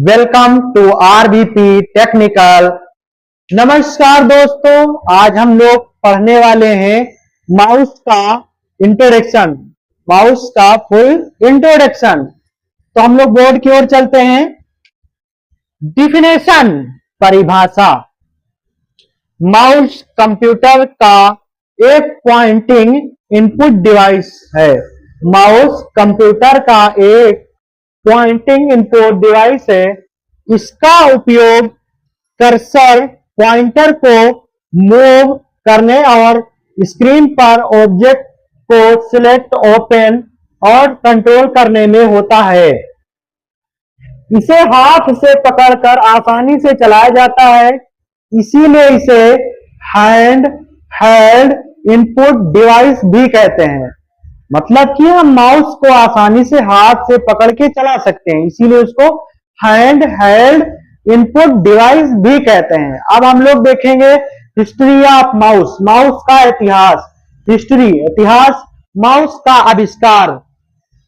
Welcome to RBP technical. नमस्कार दोस्तों, आज हम लोग पढ़ने वाले हैं माउस का इंट्रोडक्शन, माउस का फुल इंट्रोडक्शन। तो हम लोग बोर्ड की ओर चलते हैं। डिफिनेशन, परिभाषा। माउस कंप्यूटर का एक पॉइंटिंग इनपुट डिवाइस है। माउस कंप्यूटर का एक पॉइंटिंग इनपुट डिवाइस है। इसका उपयोग कर्सर पॉइंटर को मूव करने और स्क्रीन पर ऑब्जेक्ट को सिलेक्ट, ओपन और कंट्रोल करने में होता है। इसे हाथ से पकड़कर आसानी से चलाया जाता है, इसीलिए इसे हैंड हेल्ड इनपुट डिवाइस भी कहते हैं। मतलब कि हम माउस को आसानी से हाथ से पकड़ के चला सकते हैं, इसीलिए उसको हैंड हेल्ड इनपुट डिवाइस भी कहते हैं। अब हम लोग देखेंगे हिस्ट्री ऑफ माउस, माउस का इतिहास। हिस्ट्री, इतिहास। माउस का आविष्कार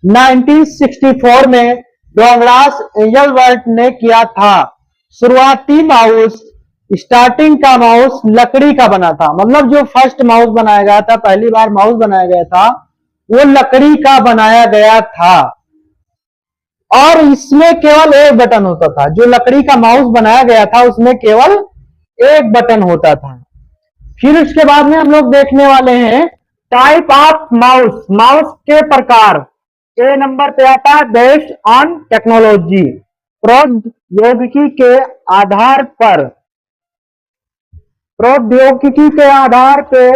1964 में डॉगलास एंजलबर्ट ने किया था। शुरुआती माउस, स्टार्टिंग का माउस लकड़ी का बना था। मतलब जो फर्स्ट माउस बनाया गया था, पहली बार माउस बनाया गया था, वो लकड़ी का बनाया गया था और इसमें केवल एक बटन होता था। जो लकड़ी का माउस बनाया गया था उसमें केवल एक बटन होता था। फिर उसके बाद में हम लोग देखने वाले हैं टाइप ऑफ माउस, माउस के प्रकार। ए नंबर पे आता है बेस्ड ऑन टेक्नोलॉजी, प्रौद्योगिकी के आधार पर। प्रौद्योगिकी के आधार पे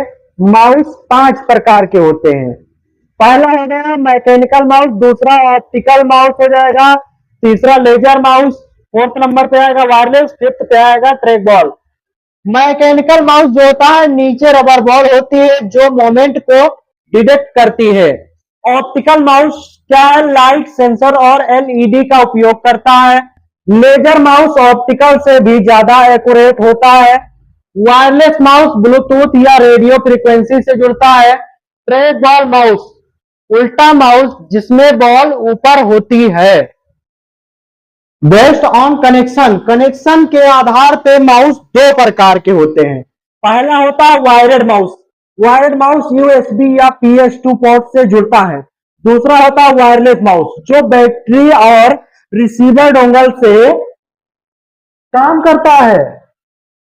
माउस 5 प्रकार के होते हैं। पहला हो गया मैकेनिकल माउस, दूसरा ऑप्टिकल माउस हो जाएगा, तीसरा लेजर माउस, फोर्थ नंबर पे आएगा वायरलेस, फिफ्थ पे आएगा ट्रैक बॉल। मैकेनिकल माउस जो होता है, नीचे रबर बॉल होती है जो मोमेंट को डिटेक्ट करती है। ऑप्टिकल माउस क्या है, लाइट सेंसर और एलईडी का उपयोग करता है। लेजर माउस ऑप्टिकल से भी ज्यादा एक्यूरेट होता है। वायरलेस माउस ब्लूटूथ या रेडियो फ्रीक्वेंसी से जुड़ता है। ट्रैक बॉल माउस, उल्टा माउस जिसमें बॉल ऊपर होती है। बेस्ड ऑन कनेक्शन, कनेक्शन के आधार पे माउस 2 प्रकार के होते हैं। पहला होता है wired mouse, wired mouse USB या PS2 पोर्ट से जुड़ता है। दूसरा होता है वायरलेस माउस जो बैटरी और रिसीवर डोंगल से काम करता है।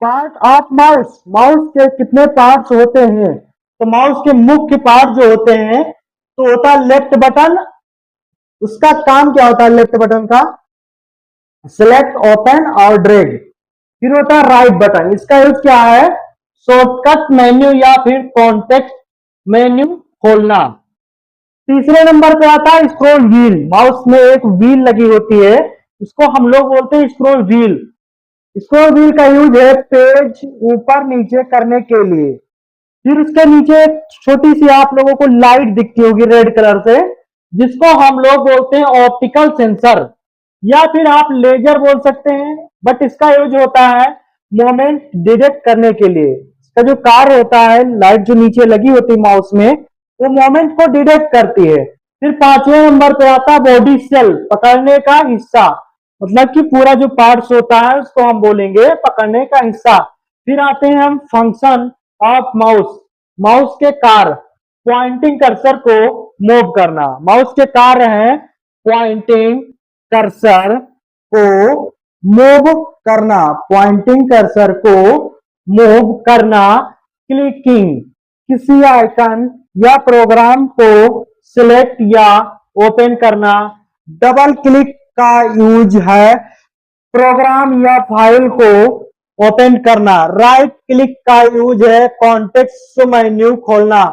पार्ट ऑफ माउस, माउस के कितने पार्ट्स होते हैं? तो माउस के मुख्य पार्ट जो होते हैं तो होता है लेफ्ट बटन। उसका काम क्या होता है लेफ्ट बटन का? सिलेक्ट, ओपन और ड्रैग। फिर होता है राइट बटन, इसका यूज क्या है? शॉर्टकट मेन्यू या फिर कॉन्टेक्स्ट मेन्यू खोलना। तीसरे नंबर पे आता है स्क्रॉल व्हील, माउस में एक व्हील लगी होती है, इसको हम लोग बोलते हैं स्क्रॉल व्हील। स्क्रॉल व्हील का यूज है पेज ऊपर नीचे करने के लिए। फिर उसके नीचे एक छोटी सी आप लोगों को लाइट दिखती होगी रेड कलर से, जिसको हम लोग बोलते हैं ऑप्टिकल सेंसर या फिर आप लेजर बोल सकते हैं। बट इसका यूज होता है मोमेंट डिटेक्ट करने के लिए। इसका जो कार्य होता है, लाइट जो नीचे लगी होती है माउस में, वो मोमेंट को डिटेक्ट करती है। फिर 5वें नंबर पे आता है बॉडी सेल, पकड़ने का हिस्सा। मतलब कि पूरा जो पार्ट्स होता है उसको हम बोलेंगे पकड़ने का हिस्सा। फिर आते हैं हम फंक्शन ऑफ माउस, माउस के कार्य। पॉइंटिंग कर्सर को मूव करना, माउस के कार्य है पॉइंटिंग कर्सर को मूव करना, पॉइंटिंग कर्सर को मूव करना। क्लिकिंग, किसी आइकन या प्रोग्राम को सिलेक्ट या ओपन करना। डबल क्लिक का यूज है प्रोग्राम या फाइल को ओपन करना। राइट क्लिक का यूज है कॉन्टेक्स्ट मेन्यू खोलना।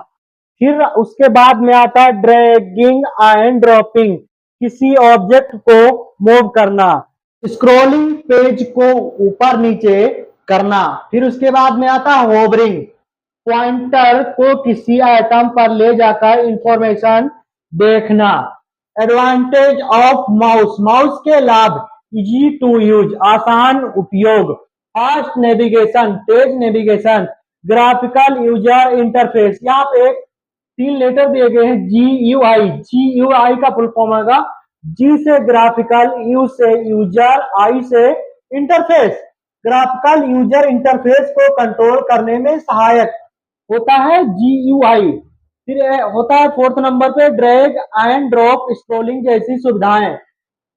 फिर उसके बाद में आता है ड्रैगिंग एंड ड्रॉपिंग, किसी ऑब्जेक्ट को मूव करना। स्क्रॉलिंग, पेज को ऊपर नीचे करना। फिर उसके बाद में आता है होवरिंग, पॉइंटर को किसी आइटम पर ले जाकर इंफॉर्मेशन देखना। एडवांटेज ऑफ माउस, माउस के लाभ: इजी टू यूज, आसान उपयोग, फास्ट नेविगेशन, तेज नेविगेशन, ग्राफिकल यूजर इंटरफेस। यहाँ पे 3 लेटर दिए गए हैं GUI, GUI का फुल फॉर्म होगा जी से ग्राफिकल, यू से यूजर, आई से इंटरफेस। ग्राफिकल यूजर इंटरफेस को कंट्रोल करने में सहायक होता है GUI। फिर होता है फोर्थ नंबर पे ड्रैग एंड ड्रॉप स्क्रोलिंग जैसी सुविधाएं।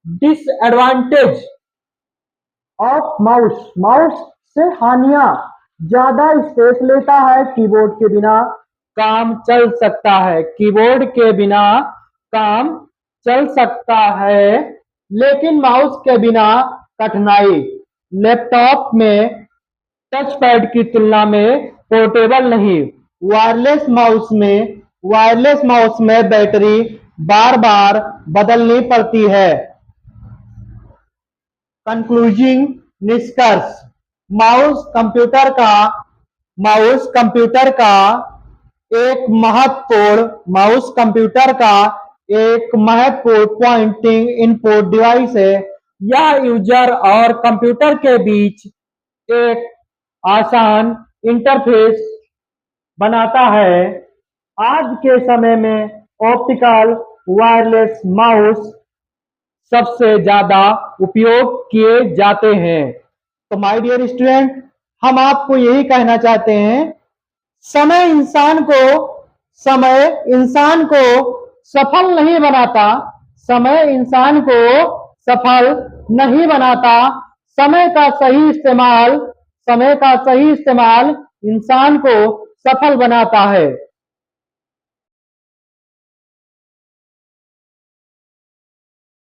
डिसएडवांटेज ऑफ माउस, माउस से हानियां, ज्यादा स्पेस लेता है, कीबोर्ड के बिना काम चल सकता है, कीबोर्ड के बिना काम चल सकता है, लेकिन माउस के बिना कठिनाई। लैपटॉप में टच पैड की तुलना में पोर्टेबल नहीं। वायरलेस माउस में बैटरी बार बार बदलनी पड़ती है। कंक्लूजिंग निष्कर्ष, माउस कंप्यूटर का एक महत्वपूर्ण पॉइंटिंग इनपुट डिवाइस है। यह यूजर और कंप्यूटर के बीच एक आसान इंटरफेस बनाता है। आज के समय में ऑप्टिकल वायरलेस माउस सबसे ज्यादा उपयोग किए जाते हैं। तो माय डियर स्टूडेंट, हम आपको यही कहना चाहते हैं, समय इंसान को सफल नहीं बनाता, समय इंसान को सफल नहीं बनाता। समय का सही इस्तेमाल इंसान को सफल बनाता है।